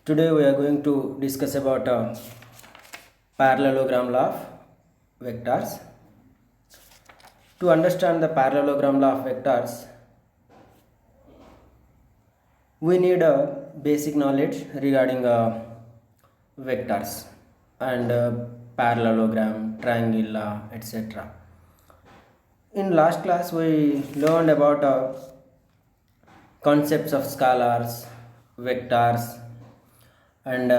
Today we are going to discuss about parallelogram law of vectors. To understand the parallelogram law of vectors, we need a basic knowledge regarding vectors and parallelogram, triangle law, etc. In last class, we learned about concepts of scalars, vectors, and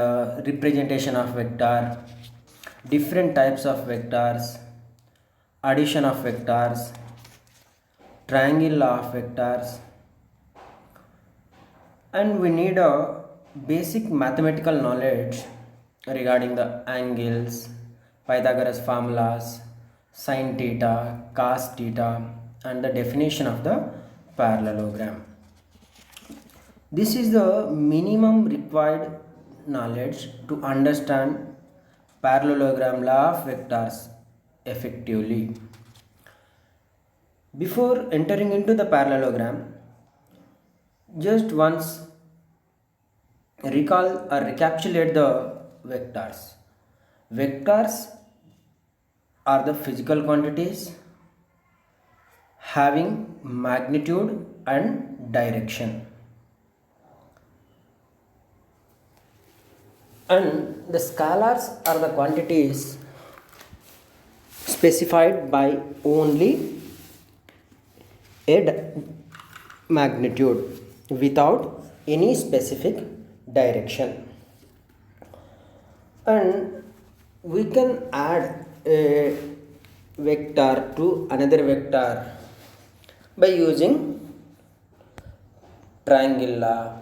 representation of vector, different types of vectors, addition of vectors, triangle law of vectors, and we need a basic mathematical knowledge regarding the angles, Pythagoras formulas, sin theta, cos theta, and the definition of the parallelogram. This is the minimum required knowledge to understand parallelogram law of vectors effectively. Before entering into the parallelogram, just once recall or recapitulate the vectors. Vectors are the physical quantities having magnitude and direction. And the scalars are the quantities specified by only a magnitude without any specific direction. And we can add a vector to another vector by using triangle law,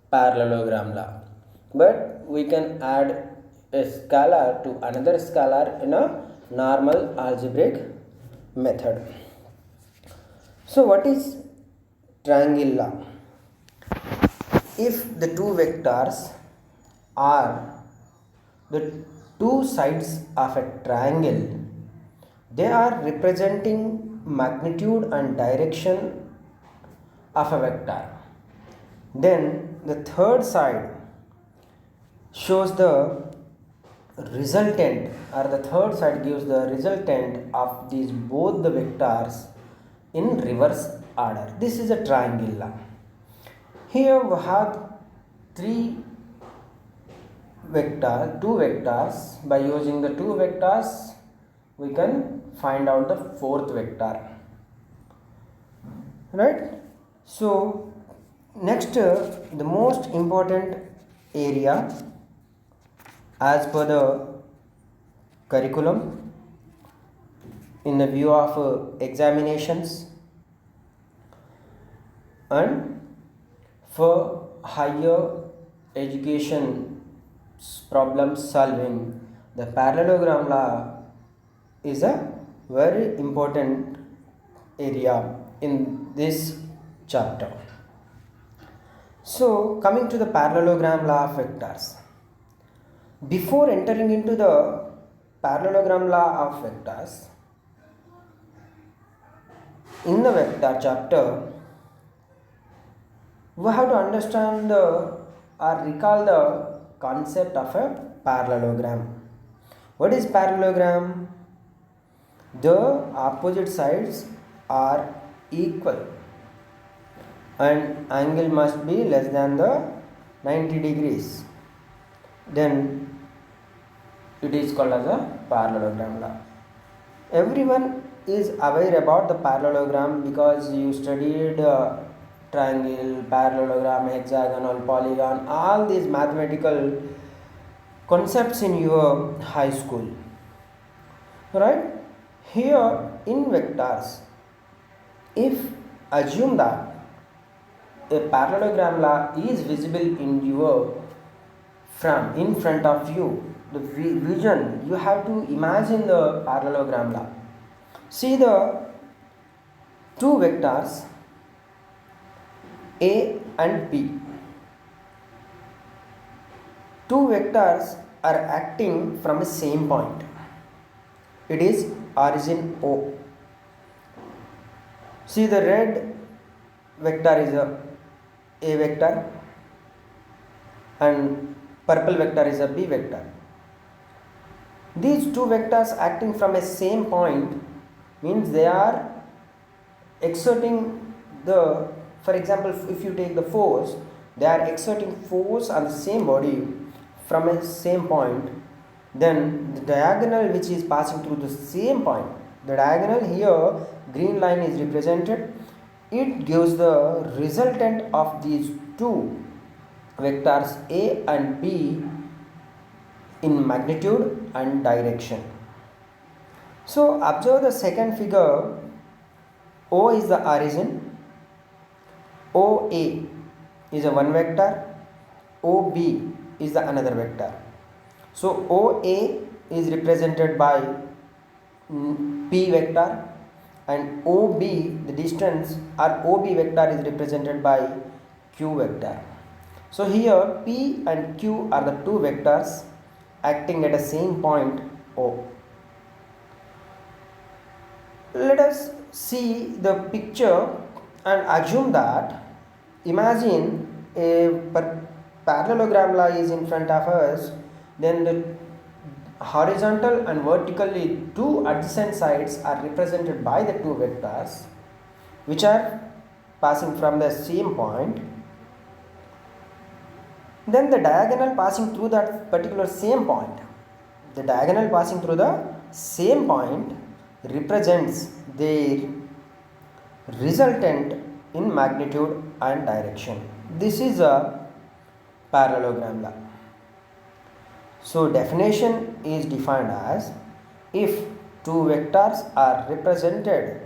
parallelogram law. But we can add a scalar to another scalar in a normal algebraic method. So what is triangle law? If the two vectors are the two sides of a triangle, they are representing magnitude and direction of a vector. Then the third side shows the resultant, or the third side gives the resultant of these both the vectors in reverse order. This is a triangle law. Here we have two vectors. By using the two vectors, we can find out the fourth vector. Right? So next, the most important area as per the curriculum in the view of examinations and for higher education problem solving, the parallelogram law is a very important area in this chapter. So coming to the parallelogram law of vectors, before entering into the parallelogram law of vectors, in the vector chapter, we have to understand or recall the concept of a parallelogram. What is parallelogram? The opposite sides are equal and angle must be less than the 90 degrees. Then it is called as a parallelogram law. Everyone is aware about the parallelogram because you studied triangle, parallelogram, hexagonal, polygon, all these mathematical concepts in your high school. Right? Here in vectors, if assume that a parallelogram law is visible in your in front of you, the vision, you have to imagine the parallelogram law. See the two vectors A and B. Two vectors are acting from the same point. It is origin O. See the red vector is a vector and purple vector is a B vector. These two vectors acting from a same point means they are exerting the, for example, if you take the force, they are exerting force on the same body from a same point. Then the diagonal which is passing through the same point, the diagonal here green line is represented, it gives the resultant of these two vectors A and B in magnitude and direction. So observe the second figure. O is the origin, OA is a one vector, OB is the another vector. So OA is represented by P vector, and OB, the distance, or OB vector is represented by Q vector. So here P and Q are the two vectors acting at the same point O. Let us see the picture and assume that, imagine a parallelogram lies in front of us, then the horizontal and vertically two adjacent sides are represented by the two vectors which are passing from the same point. Then the diagonal passing through that particular same point, the diagonal passing through the same point represents their resultant in magnitude and direction. This is a parallelogram law. So definition is defined as, if two vectors are represented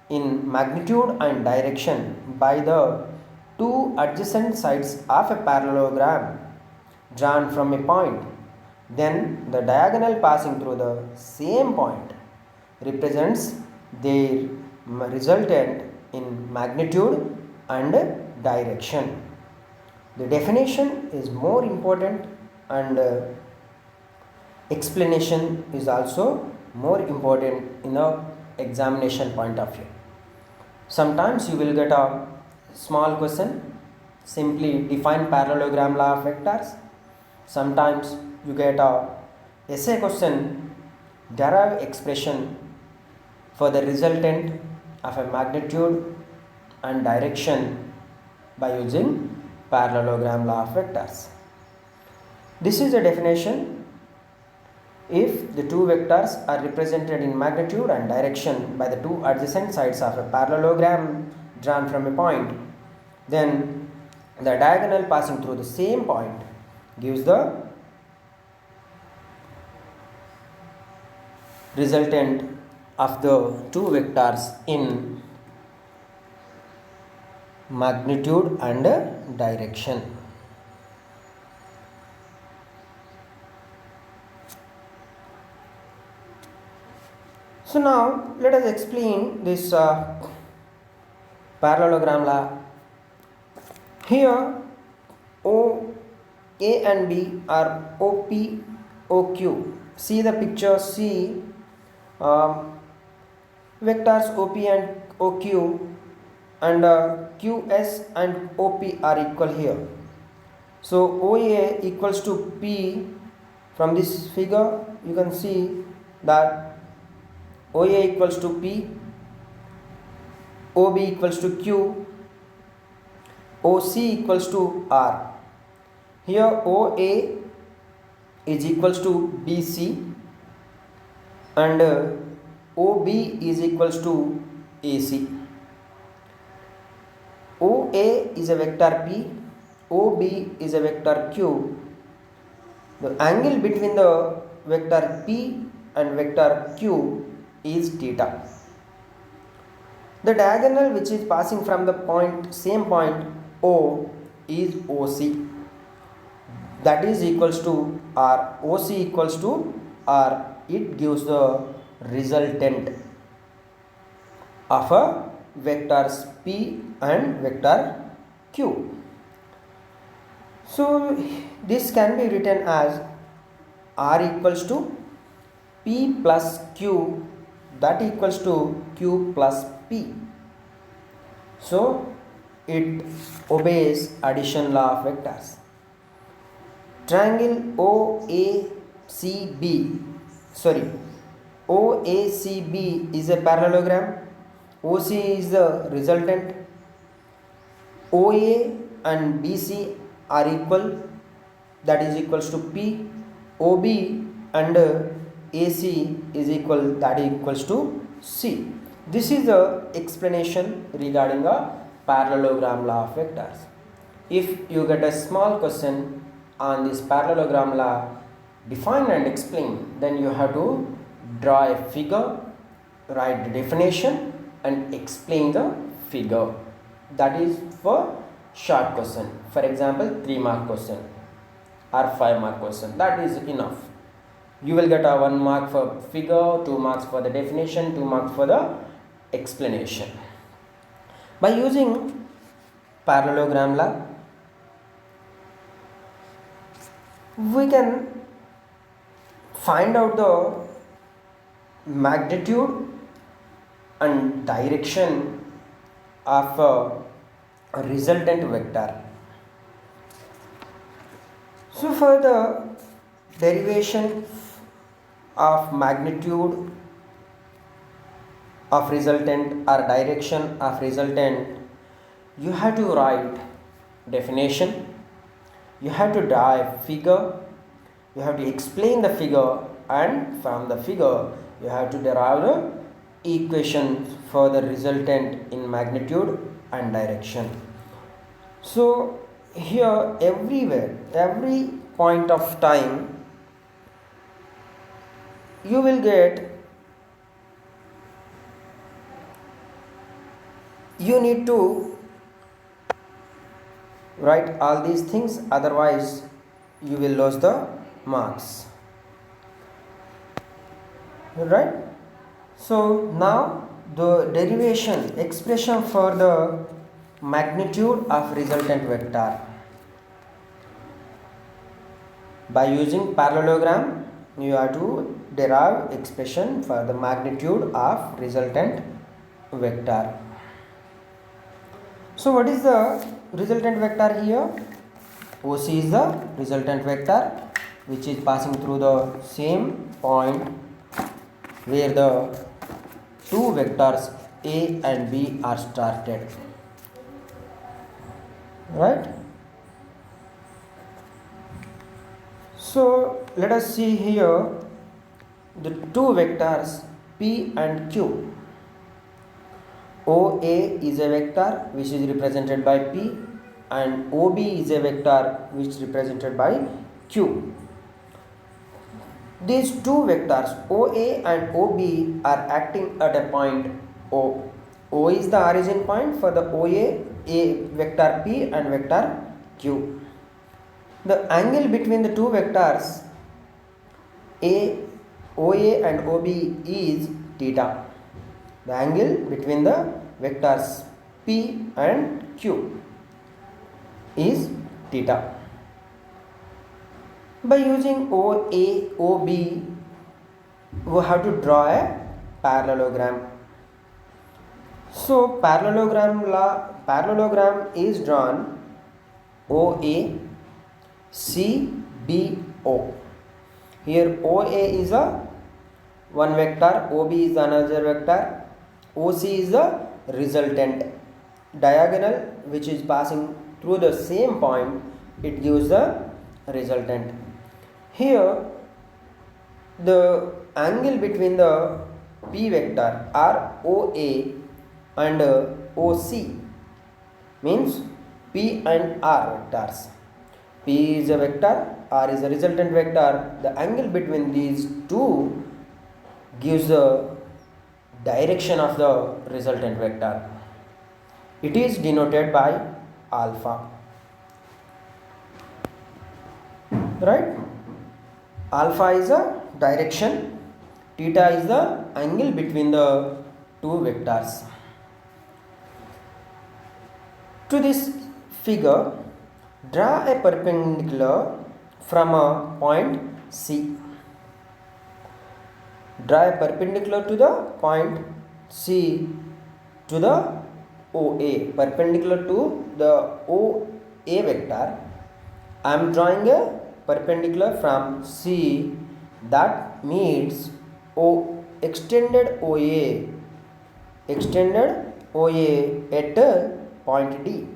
in magnitude and direction by the two adjacent sides of a parallelogram drawn from a point, then the diagonal passing through the same point represents their resultant in magnitude and direction. The definition is more important and explanation is also more important in a examination point of view. Sometimes you will get a small question, simply define parallelogram law of vectors. Sometimes you get a essay question, derive expression for the resultant of a magnitude and direction by using parallelogram law of vectors. This is a definition. If the two vectors are represented in magnitude and direction by the two adjacent sides of a parallelogram drawn from a point, then the diagonal passing through the same point gives the resultant of the two vectors in magnitude and direction. So now let us explain this parallelogram law. Here O, A and B are OP, OQ. See the picture, see vectors OP and OQ and QS and OP are equal here. So OA equals to P. From this figure you can see that OA equals to P, OB equals to Q, OC equals to R. Here OA is equals to BC and OB is equals to AC. OA is a vector P, OB is a vector Q. The angle between the vector P and vector Q is theta. The diagonal which is passing from the same point O is OC. That is equals to R. OC equals to R. It gives the resultant of a vectors P and vector Q. So this can be written as R equals to P plus Q, that equals to Q plus P. So it obeys addition law of vectors. Triangle OACB, sorry, OACB is a parallelogram. OC is the resultant. OA and BC are equal, that is equals to P. OB and AC is equal, that is equals to C. This is the explanation regarding a parallelogram law of vectors. If you get a small question on this parallelogram law, define and explain, then you have to draw a figure, write the definition and explain the figure. That is for short question. For example, 3 mark question or 5 mark question, that is enough. You will get a 1 mark for figure, 2 marks for the definition, 2 marks for the explanation. By using parallelogram law, we can find out the magnitude and direction of a resultant vector. So for the derivation of magnitude of resultant or direction of resultant, you have to write definition, you have to draw a figure, you have to explain the figure, and from the figure you have to derive the equation for the resultant in magnitude and direction. So here everywhere, every point of time, you will get, you need to write all these things, otherwise you will lose the marks, right? So now the derivation expression for the magnitude of resultant vector. By using parallelogram, you have to derive expression for the magnitude of resultant vector. So what is the resultant vector here? OC is the resultant vector which is passing through the same point where the two vectors A and B are started, right? So let us see here the two vectors P and Q. OA is a vector which is represented by P and OB is a vector which is represented by Q. These two vectors OA and OB are acting at a point O. O is the origin point for the OA, a vector P and vector Q. The angle between the two vectors OA and OB is theta. The angle between the vectors P and Q is theta. By using OA, OB, we have to draw a parallelogram. So parallelogram is drawn OA, CBO. Here OA is a one vector, OB is another vector, OC is the resultant. Diagonal which is passing through the same point, it gives the resultant. Here the angle between the P vector or OA and OC means P and R vectors. P is a vector, R is a resultant vector. The angle between these two gives the direction of the resultant vector. It is denoted by alpha, right? Alpha is a direction, theta is the angle between the two vectors. To this figure, draw a perpendicular from a point C. Draw a perpendicular to the point C to the OA, perpendicular to the OA vector. I am drawing a perpendicular from C that meets extended OA at point D.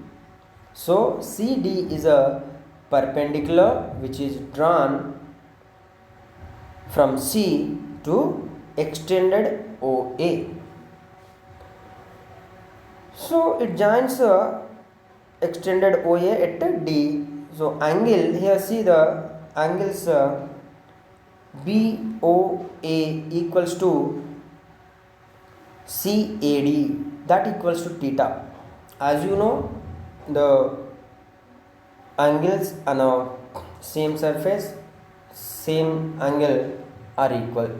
So CD is a perpendicular which is drawn from C to extended OA. So it joins extended OA at D. So angle, here see the angles BOA equals to CAD, that equals to theta. As you know, the angles on a same surface, same angle are equal.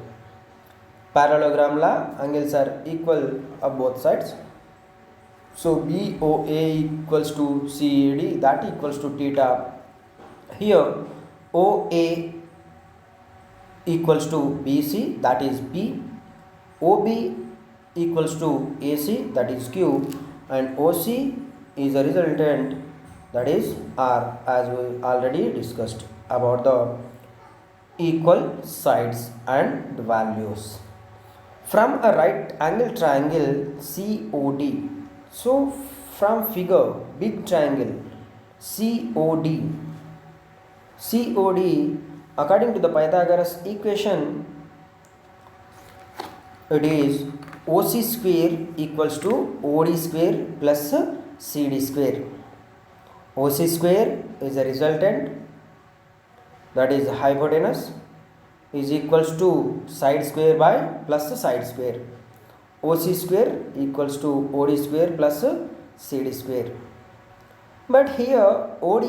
Parallelogram law, angles are equal on both sides. So BOA equals to CAD, that equals to theta. Here OA equals to BC, that is P. OB equals to AC, that is Q, and OC is a resultant, that is R, as we already discussed about the equal sides and the values. From a right angle triangle COD, so from figure big triangle COD, according to the Pythagoras equation, it is OC square equals to OD square plus CD square. OC square is a resultant, that is hypotenuse, is equals to side square by plus side square. OC square equals to OD square plus CD square. But here OD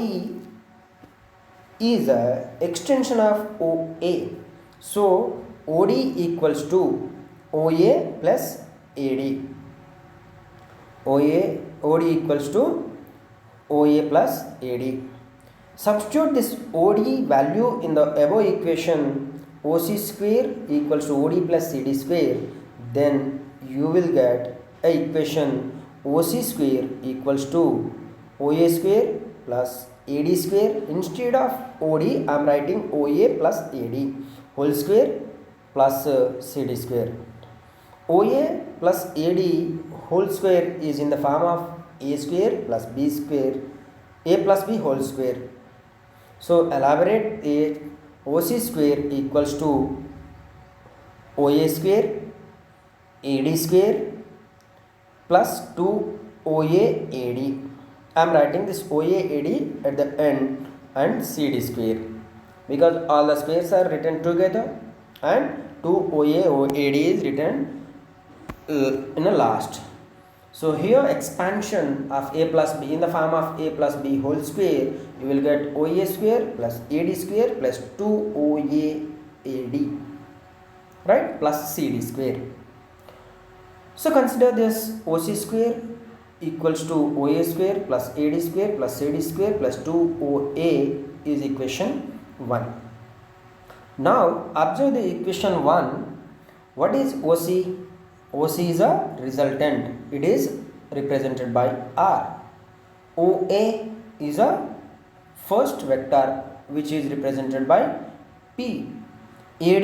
is a extension of OA. So OD equals to OA plus AD. OD equals to OA plus AD. Substitute this OD value in the above equation, OC square equals to OD plus CD square, then you will get a equation OC square equals to OA square plus AD square. Instead of OD, I am writing OA plus AD whole square plus CD square. OA plus AD whole square is in the form of A square plus B square, A plus B whole square. So elaborate a OC square equals to OA square AD square plus 2OA AD. I am writing this OA AD at the end and CD square because all the squares are written together and 2OA AD is written in the last. So here expansion of A plus B in the form of A plus B whole square, you will get OA square plus AD square plus 2OA AD, right, plus CD square. So consider this OC square equals to OA square plus AD square plus CD square plus 2OA is equation 1. Now observe the equation 1. What is OC? OC is a resultant. It is represented by R. OA is a first vector which is represented by P. AD,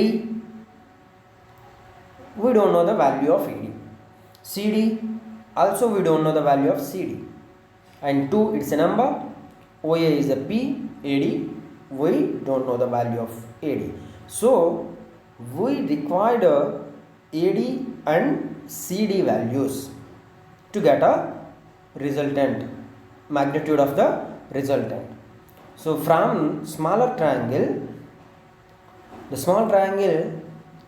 we don't know the value of AD. CD, also we don't know the value of CD. And 2, it's a number. OA is a P. AD, we don't know the value of AD. So we require AD and CD values to get a resultant, magnitude of the resultant. So from smaller triangle, the small triangle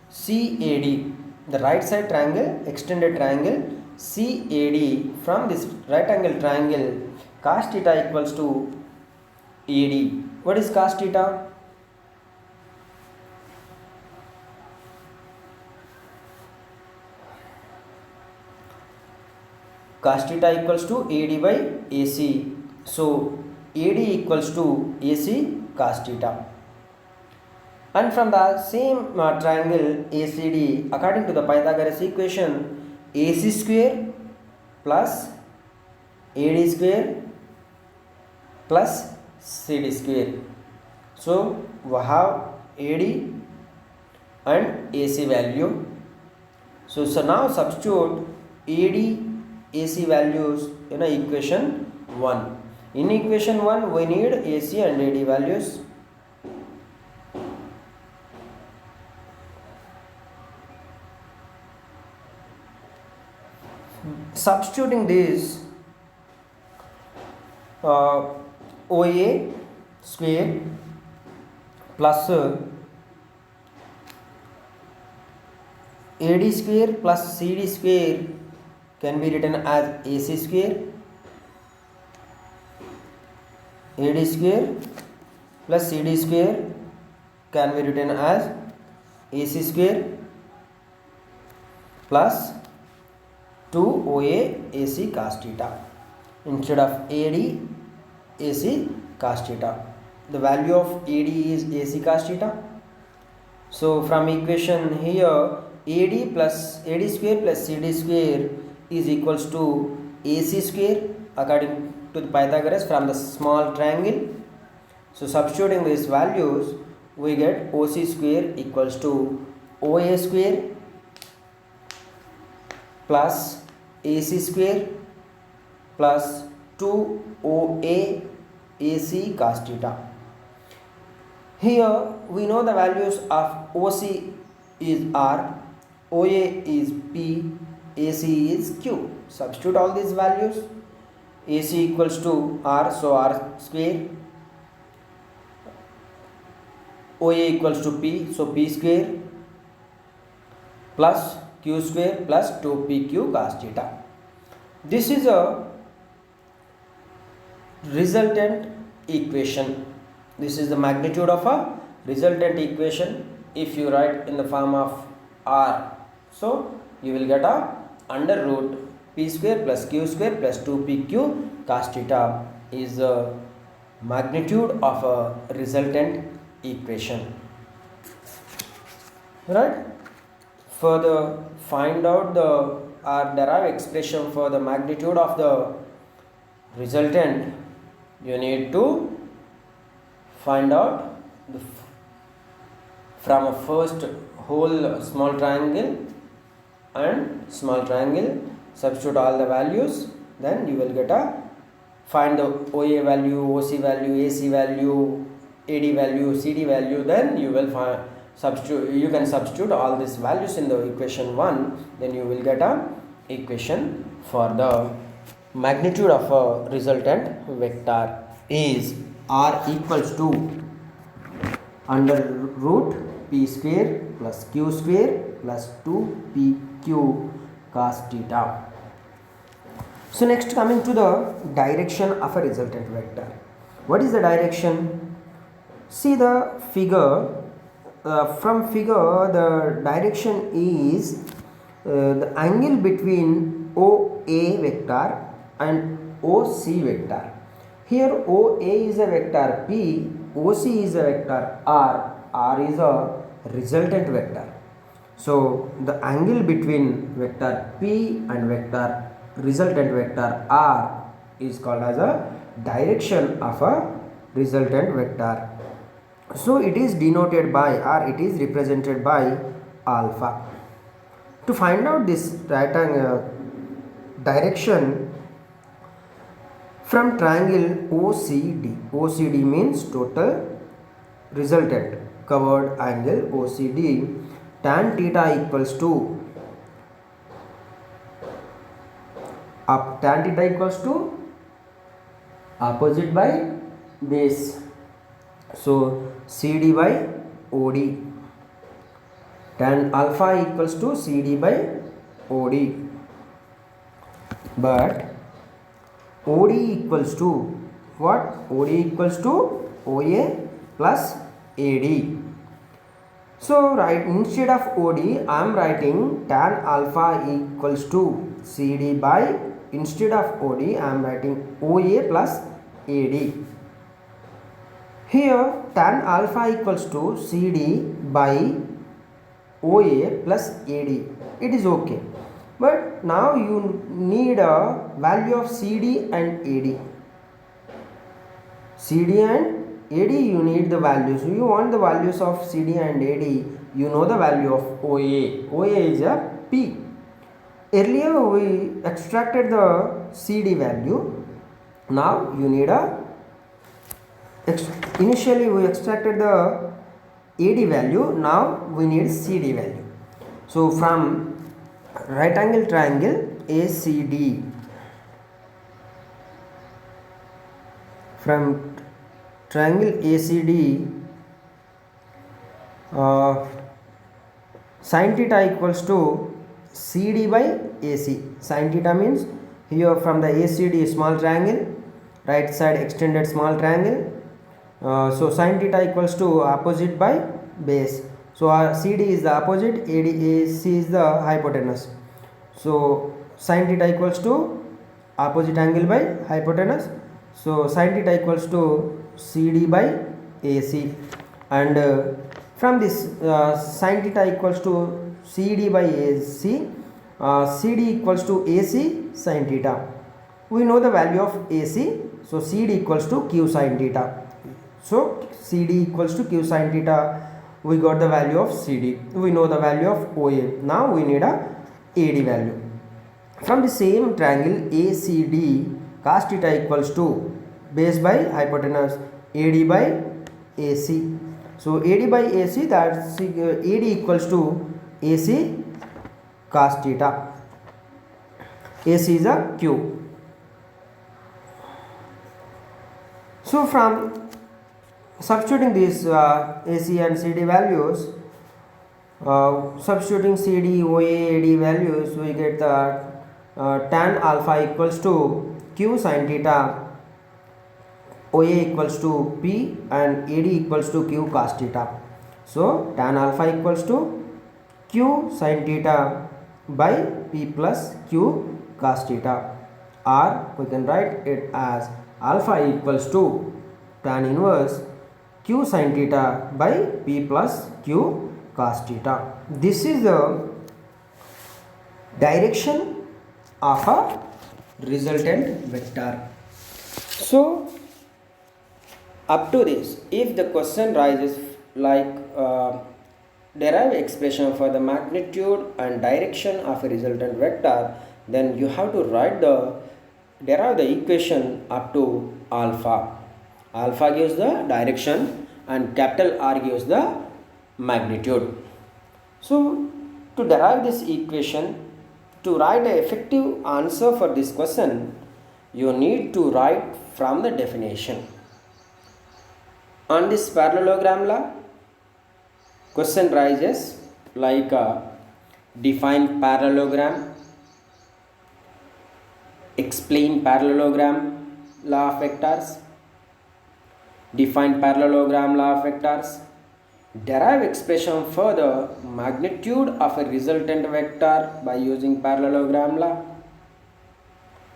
CAD, the right side triangle, extended triangle CAD, from this right angle triangle cos theta equals to AD. What is cos theta? Cos theta equals to AD by AC. So AD equals to AC cos theta. And from the same triangle ACD, according to the Pythagoras equation, AC square plus AD square plus CD square. So we have AD and AC value. So now substitute AD AC values in equation 1. In equation 1 we need AC and AD values. Substituting this OA square plus AD square plus CD square can be written as AC square. AD square plus CD square can be written as AC square plus 2OA AC cos theta instead of AD AC cos theta. The value of AD is AC cos theta. So from equation here, AD square plus CD square is equals to AC square according to the Pythagoras from the small triangle. So substituting these values, we get OC square equals to OA square plus AC square plus 2OA AC cos theta. Here we know the values of OC is R, OA is P, AC is Q. Substitute all these values. AC equals to R, so R square. OA equals to P, so P square plus Q square plus 2PQ cos theta. This is a resultant equation. This is the magnitude of a resultant equation if you write in the form of R. So you will get a under root P square plus Q square plus 2PQ cos theta is the magnitude of a resultant equation. Right? Further, find out the or derive expression for the magnitude of the resultant. You need to find out from a first whole small triangle and small triangle, substitute all the values, then you will get a find the OA value, OC value, AC value, AD value, CD value, then you will find you can substitute all these values in the equation 1, then you will get a equation for the magnitude of a resultant vector is R equals to under root P square plus Q square plus 2PQ cos theta. So next, coming to the direction of a resultant vector. What is the direction? See the figure. From figure, the direction is the angle between OA vector and OC vector. Here OA is a vector P, OC is a vector R, R is a resultant vector. So the angle between vector P and vector resultant vector R is called as a direction of a resultant vector. So it is denoted by or it is represented by alpha. To find out this direction from triangle OCD, OCD means total resultant covered angle OCD, tan theta equals to tan theta equals to opposite by base. So CD by OD, tan alpha equals to CD by OD, but OD equals to what? OD equals to OA plus AD. So right, instead of OD I am writing tan alpha equals to CD by, instead of OD I am writing OA plus AD. Here tan alpha equals to CD by OA plus AD. It is okay. But now you need a value of CD and AD. CD and AD you need the values. You want the values of CD and AD. You know the value of OA. OA is a P. Earlier we extracted the CD value. Now you need a initially we extracted the AD value. Now we need CD value. So from right angle triangle ACD, from triangle ACD, sin theta equals to CD by AC. Sin theta means here from the ACD small triangle, right side extended small triangle. So sin theta equals to opposite by base. So CD is the opposite, AC is the hypotenuse. So sin theta equals to opposite angle by hypotenuse. So sin theta equals to CD by AC, and from this sin theta equals to CD by AC, CD equals to AC sin theta. We know the value of AC, so CD equals to Q sin theta. So CD equals to Q sin theta. We got the value of CD. We know the value of OA. Now we need a AD value. From the same triangle ACD, cos theta equals to base by hypotenuse, AD by AC. So AD by AC, that's AD equals to AC cos theta. AC is a Q. So from substituting these AC and CD values, substituting CD, OA, AD values, we get the tan alpha equals to Q sin theta, OA equals to P, and AD equals to Q cos theta. So tan alpha equals to Q sin theta by P plus Q cos theta, or we can write it as alpha equals to tan inverse Q sin theta by P plus Q cos theta. This is the direction of a resultant vector. So up to this, if the question rises like derive expression for the magnitude and direction of a resultant vector, then you have to derive the equation up to alpha. Alpha gives the direction and capital R gives the magnitude. So to derive this equation, to write the effective answer for this question, you need to write from the definition. On this parallelogram law, question rises like define parallelogram, explain parallelogram law of vectors, define parallelogram law of vectors, derive expression for the magnitude of a resultant vector by using parallelogram law.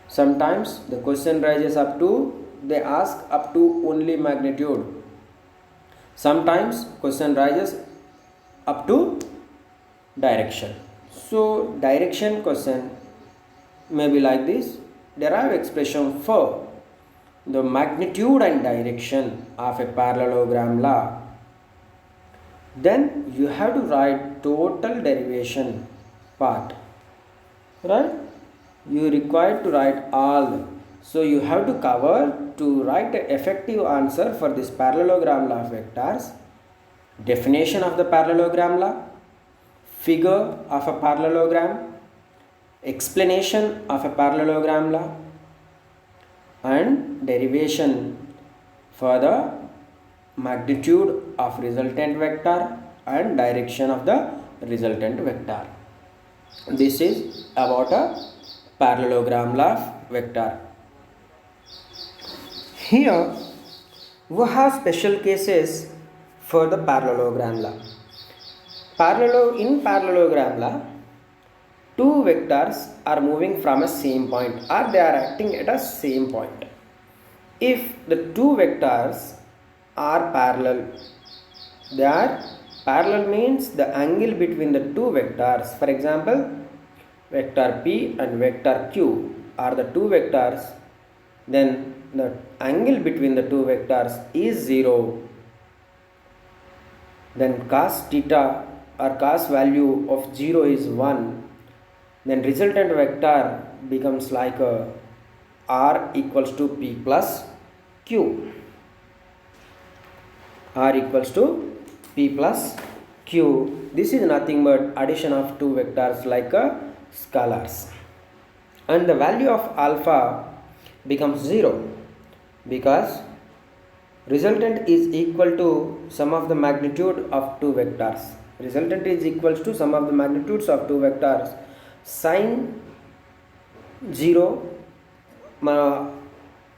Sometimes the question rises up to, they ask up to only magnitude. Sometimes question rises up to direction. So direction question may be like this: derive expression for the magnitude and direction of a parallelogram law. Then you have to write total derivation part, right? You required to write all. So you have to cover to write the effective answer for this parallelogram law of vectors, definition of the parallelogram law, figure of a parallelogram, explanation of a parallelogram law, and derivation for the magnitude of resultant vector and direction of the resultant vector. This is about a parallelogram law of vector. Here we have special cases for the parallelogram law. In parallelogram law, two vectors are moving from a same point or they are acting at a same point. If the two vectors are parallel, they are parallel means the angle between the two vectors, for example vector P and vector Q are the two vectors, then the angle between the two vectors is 0, then cos theta or cos value of 0 is 1, then resultant vector becomes like a r equals to p plus q. R equals to p plus q. This is nothing but addition of two vectors like scalars, and the value of alpha becomes 0 because resultant is equal to sum of the magnitude of two vectors. Resultant is equals to sum of the magnitudes of two vectors. Sin 0,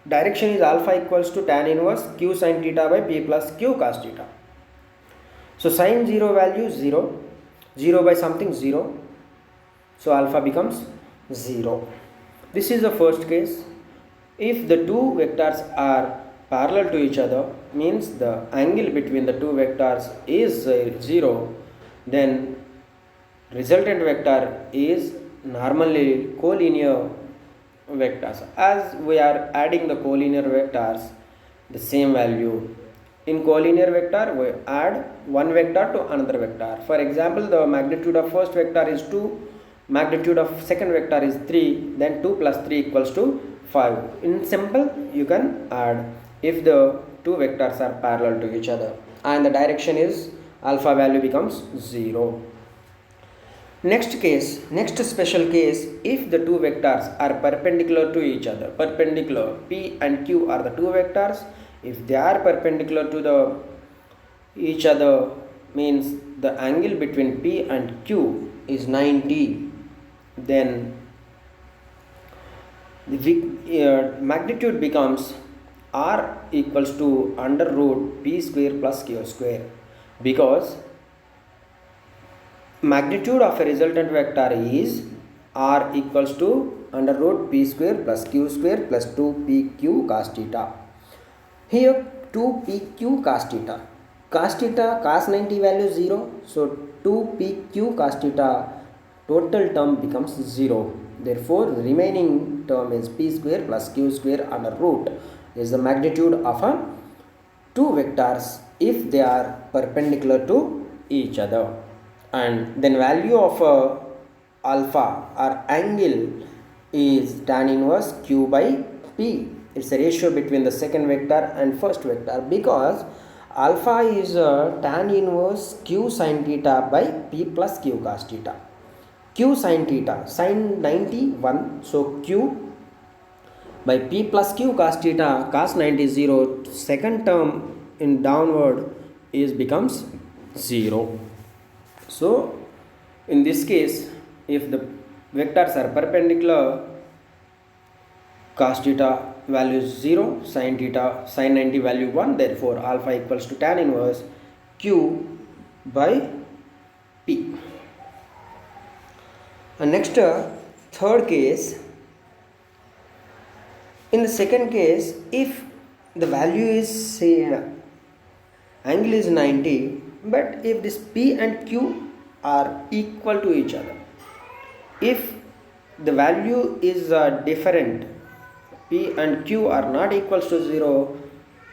direction is alpha equals to tan inverse q sin theta by p plus q cos theta. So sin 0 value 0, 0 by something 0, so alpha becomes 0. This is the first case. If the two vectors are parallel to each other, means the angle between the two vectors is 0, then resultant vector is normally collinear vectors. As we are adding the collinear vectors, the same value. In collinear vector, we add one vector to another vector. For example, the magnitude of first vector is 2, magnitude of second vector is 3, then 2 plus 3 equals to 5. In simple, you can add if the two vectors are parallel to each other and the direction is alpha value becomes 0. Next special case, if the two vectors are perpendicular to each other, perpendicular, p and q are the two vectors. If they are perpendicular to each other, means the angle between p and q is 90, then the magnitude becomes r equals to under root p square plus q square, because magnitude of a resultant vector is r equals to under root p square plus q square plus 2pq cos theta. Here 2pq cos theta, cos 90 value 0, so 2pq cos theta total term becomes 0. Therefore, the remaining term is p square plus q square under root is the magnitude of two vectors if they are perpendicular to each other. And then value of alpha or angle is tan inverse q by p. It's a ratio between the second vector and first vector, because alpha is tan inverse q sin theta by p plus q cos theta. Q sin theta, sin 90 1, so q by p plus q cos theta, cos 90 0, second term in downward is becomes 0. So in this case, if the vectors are perpendicular, cos theta value is 0, sin 90 value 1, therefore alpha equals to tan inverse q by p. And next, third case. In the second case, if the value is, say, angle is 90, but if this p and q are equal to each other, if the value is different, p and q are not equals to 0,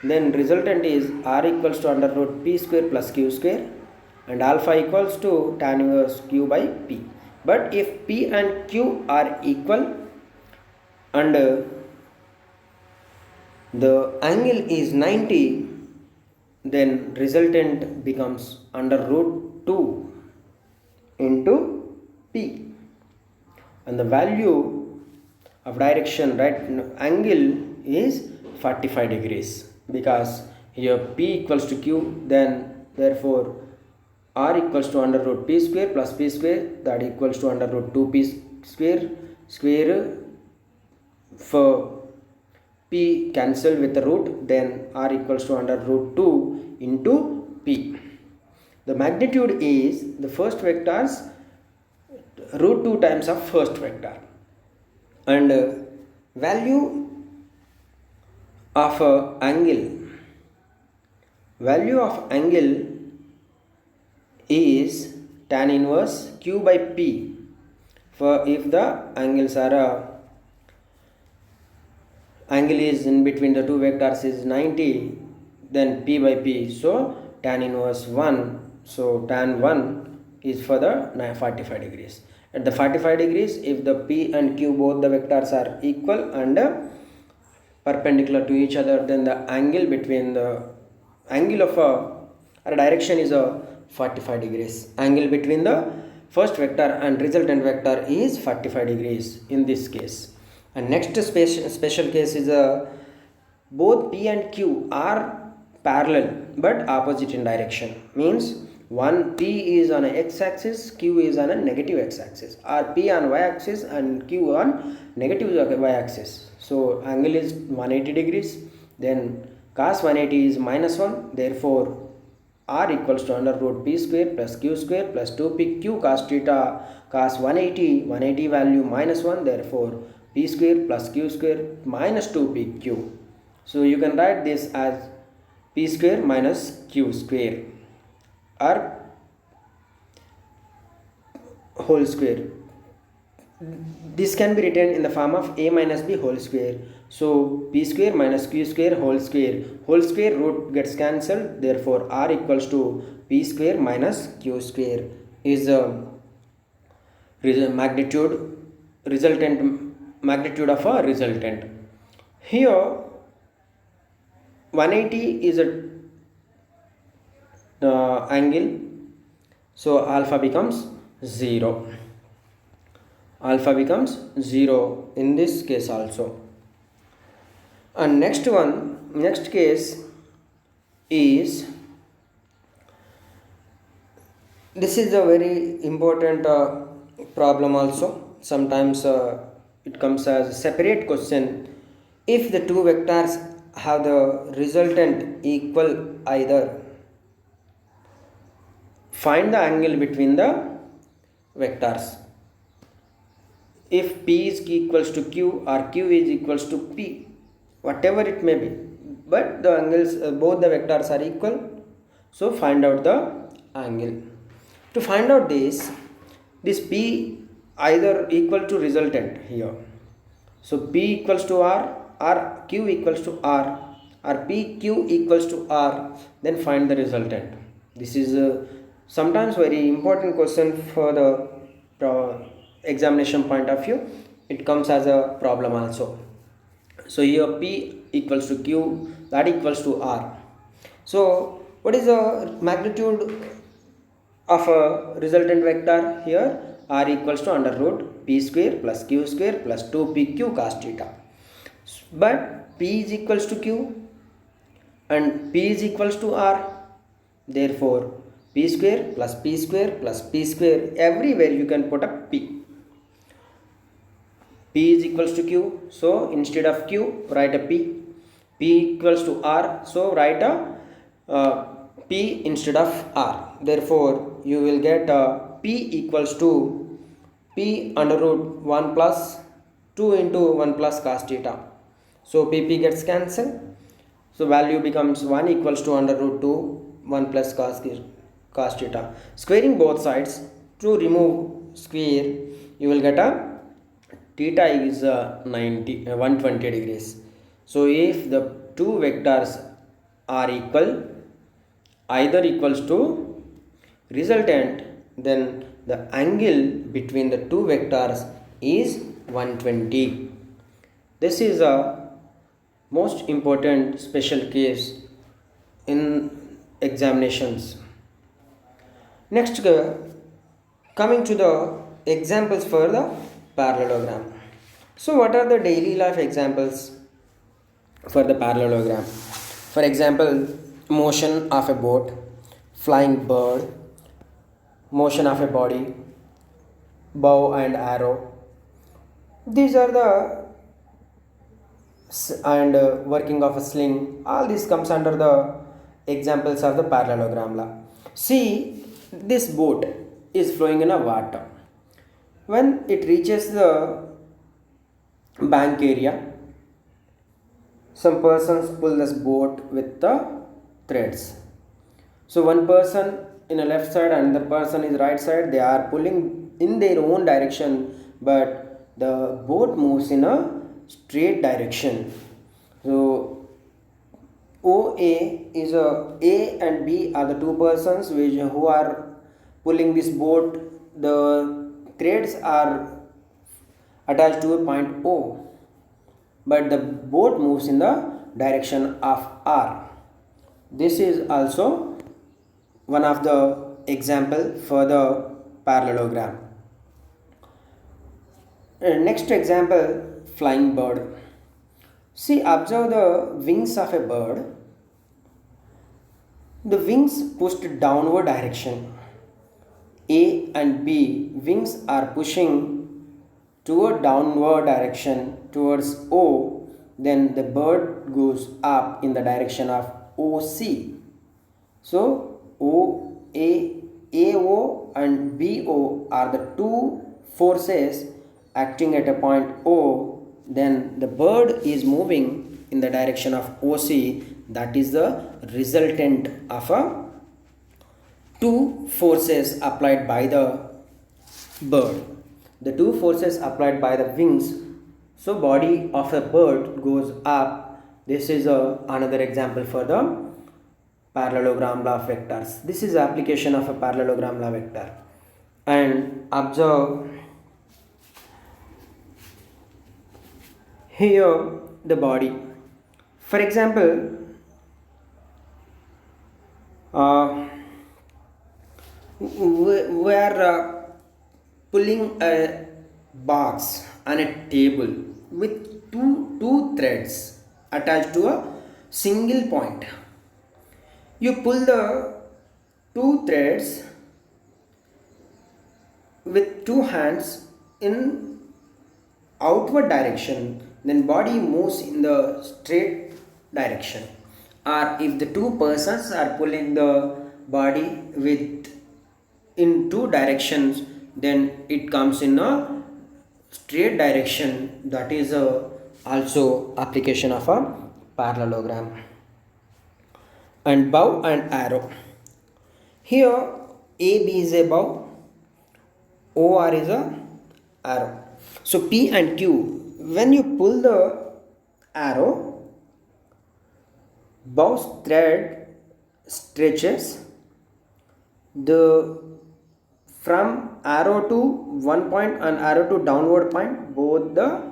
then resultant is r equals to under root p square plus q square and alpha equals to tan inverse q by p. But if p and q are equal and the angle is 90, then resultant becomes under root 2 into p, and the value of direction, right, angle is 45 degrees, because here p equals to q, then therefore r equals to under root p square plus p square, that equals to under root 2p square for p cancel with the root, then r equals to under root 2 into p. The magnitude is the first vector's root 2 times of first vector, and value of angle is tan inverse q by p for if the angles are angle is in between the two vectors is 90, then p by p, so tan inverse 1, so tan 1 is for the 45 degrees. At the 45 degrees, if the p and q both the vectors are equal and perpendicular to each other, then the angle between the angle of a direction is a 45 degrees. Angle between the first vector and resultant vector is 45 degrees in this case. And next special case is both p and q are parallel but opposite in direction. Means one p is on a x-axis, q is on a negative x-axis, or p on y-axis and q on negative y-axis. So angle is 180 degrees, then cos 180 is minus 1, therefore r equals to under root p square plus q square plus 2pq cos theta. Cos 180 value minus 1, therefore p square plus q square minus 2pq. So you can write this as p square minus q square or whole square. This can be written in the form of a minus b whole square. So p square minus q square whole square root gets cancelled, therefore r equals to p square minus q square is a magnitude of a resultant. Here 180 is a angle, so alpha becomes 0. Alpha becomes 0 in this case also. And next case is, this is a very important problem also. Sometimes it comes as a separate question. If the two vectors have the resultant equal either, find the angle between the vectors. If p is equals to q or q is equals to p, whatever it may be, but the angles both the vectors are equal, so find out the angle. To find out this p either equal to resultant here, so p equals to r or q equals to r or pq equals to r, then find the resultant. This is sometimes very important question for the examination point of view. It comes as a problem also. So here p equals to q, that equals to r. So what is the magnitude of a resultant vector here? R equals to under root p square plus q square plus 2pq cos theta. But p is equals to q and p is equals to r, therefore p square plus p square plus p square, everywhere you can put a p. P is equals to q, so instead of q write a p. P equals to r, so write a p instead of r. Therefore you will get p equals to p under root 1 plus 2 into 1 plus cos theta. So pp gets cancelled, so value becomes 1 equals to under root 2 1 plus cos theta. Squaring both sides, to remove square you will get a theta is 120 degrees. So if the two vectors are equal, either equals to resultant, then the angle between the two vectors is 120. This is a most important special case in examinations. Next, coming to the examples for the parallelogram. So what are the daily life examples for the parallelogram? For example, motion of a boat, flying bird, motion of a body, bow and arrow. These are the working of a sling. All this comes under the examples of the parallelogram law. See, this boat is flowing in a water. When it reaches the bank area, some persons pull this boat with the threads. So one person in a left side and the person is right side, they are pulling in their own direction, but the boat moves in a straight direction. So OA is A and B are the two persons who are pulling this boat. The threads are attached to a point O, but the boat moves in the direction of R. This is also one of the example for the parallelogram. Next example, flying bird. See, observe the wings of a bird. The wings pushed downward direction. A and B wings are pushing toward downward direction towards O, then the bird goes up in the direction of OC. So AO and BO are the two forces acting at a point O, then the bird is moving in the direction of OC. That is the resultant of a two forces applied by the bird. The two forces applied by the wings, so body of a bird goes up. This is another example for the parallelogram law of vectors. This is application of a parallelogram law vector. And observe here the body. For example, we are pulling a box on a table with two threads attached to a single point. You pull the two threads with two hands in outward direction, then body moves in the straight direction. Or if the two persons are pulling the body with in two directions, then it comes in a straight direction. That is also application of a parallelogram. And bow and arrow. Here AB is a bow, OR is a arrow. So P and Q, when you pull the arrow, bow thread stretches the from arrow to one point and arrow to downward point. Both the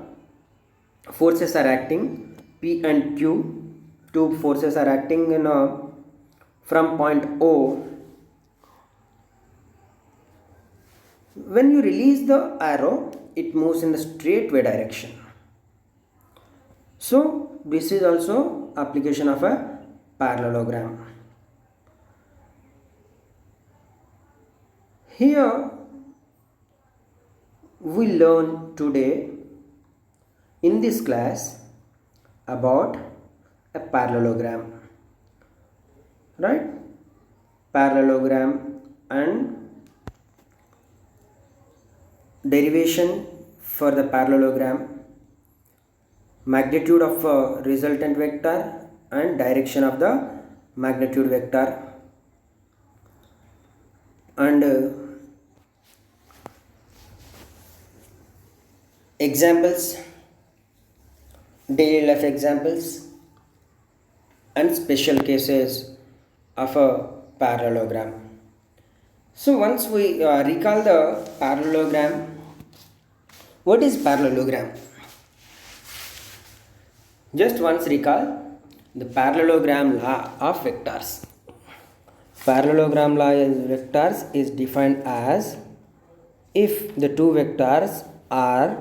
forces are acting, P and Q, two forces are acting in from point O. When you release the arrow, it moves in the straight way direction. So this is also application of a parallelogram. Here we learn today in this class about a parallelogram, right? Parallelogram and derivation for the parallelogram, magnitude of a resultant vector and direction of the magnitude vector, and examples, daily life examples and special cases of a parallelogram. So once we recall the parallelogram, what is parallelogram? Just once recall the parallelogram law of vectors. Parallelogram law of vectors is defined as if the two vectors are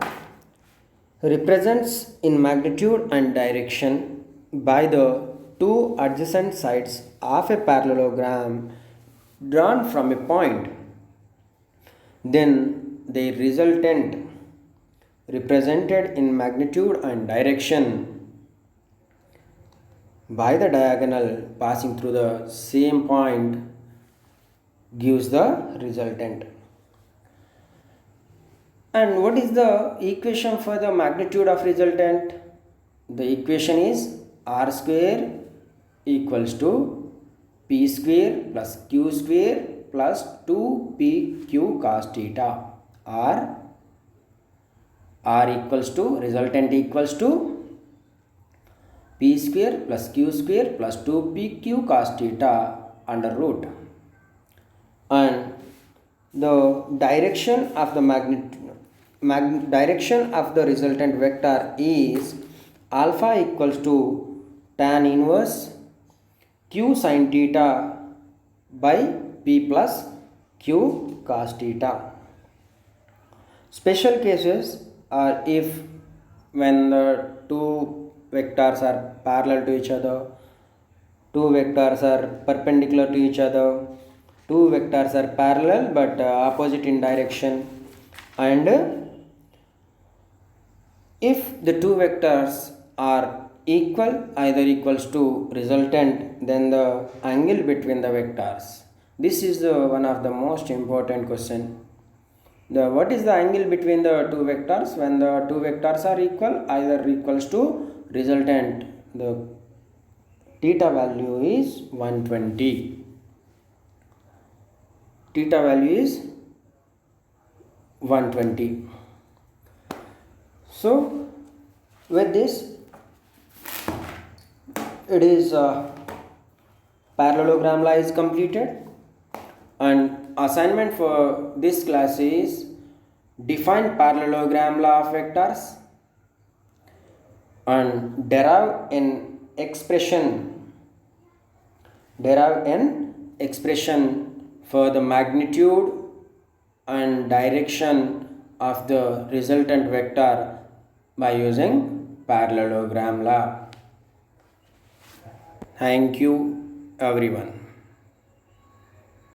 represents in magnitude and direction by the two adjacent sides of a parallelogram drawn from a point, then the resultant represented in magnitude and direction by the diagonal passing through the same point gives the resultant. And what is the equation for the magnitude of resultant? The equation is r square equals to p square plus q square plus 2pq cos theta, or r equals to resultant equals to p square plus q square plus 2pq cos theta under root. And the direction of the direction of the resultant vector is alpha equals to tan inverse q sin theta by p plus q cos theta. Special cases are if when the two vectors are parallel to each other, two vectors are perpendicular to each other, two vectors are parallel but opposite in direction, and if the two vectors are equal, either equals to resultant, then the angle between the vectors. This is one of the most important question. What is the angle between the two vectors? When the two vectors are equal, either equals to resultant, the theta value is 120. Theta value is 120. So with this, it is parallelogram law is completed, and assignment for this class is define parallelogram law of vectors and derive an expression for the magnitude and direction of the resultant vector by using parallelogram law. Thank you everyone.